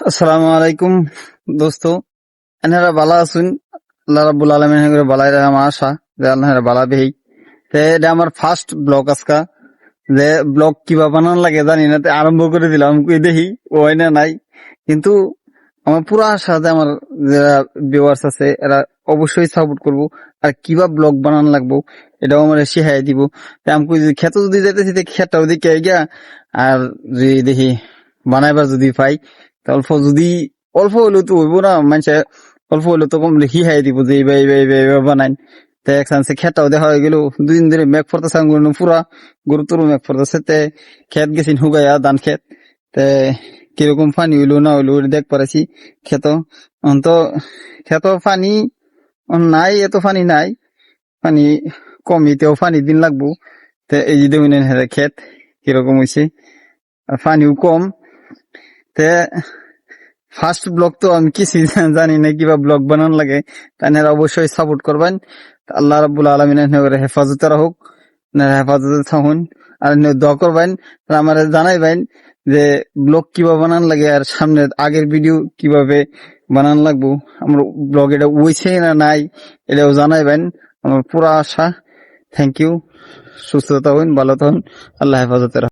আসসালামু আলাইকুম দোস্ত, এনারা বালা আছেন। আল্লাহ রাব্বুল আলামিন করে বালাই রাখা আমার আশা যে আল্লাহ বালা বেহি। তে এটা আমার ফার্স্ট ব্লগ আজকা, যে ব্লগ কিভাবে বানানো লাগে জানি না, আরম্ভ করে দিলাম। দেখি ওই না নাই, কিন্তু আমার পুরো আশা যে আমার যারা ভিউয়ার্স আছে এরা অবশ্যই সাপোর্ট করবো। আর কিভাবে ব্লগ বানানো লাগবো এটাও আমার শিখাই দিব। আমি যদি খেতে যদি যেতেছি খেতটা ওদিকে গিয়া, আর যদি দেখি বানাইবার যদি পাই, অল্প হইলেও তো হইব না, মানুষে অল্প হইলেও তো কম শিখাই দিব যে এইভাবে বানাই। তে এক চান্সে খেতটাও দেখা হয়ে গেল। দুদিন ধরে মেঘ পড়তেছে, পুরা গুরুত্বর মেঘ পড়তেছে। তে খেত গেছি হুগাইয়া, ধান খেত। তে কিরকম পানি হইলো না হইলো দেখ পারাছি খেত। তো খেত পানি নাই, এত পানি নাই, পানি কমিতেও পানি দিন লাগবো। তে এই যে দেখুন খেত কিরকম হয়েছে, পানিও কম। তে ফার্স্ট ব্লগ তো আমি কিছু জানি না কিভাবে ব্লগ বানানো লাগে, তাই অবশ্যই সাপোর্ট করবেন। আল্লাহ রাব্বুল আলামিন হেফাজতে রাখুক, হেফাজতে থাকুন। আর দোয়া করবেন, আমার জানাইবেন যে ব্লগ কিভাবে বানানো লাগে, আর সামনে আগের ভিডিও কিভাবে বানানো লাগবো। আমার ব্লগ এটা হইছে না নাই এটাও জানাইবেন, আমার পুরা আশা। Thank you. সুস্থ থাকুন, ভালো থাকুন, আল্লাহ হেফাজতে রাখুন।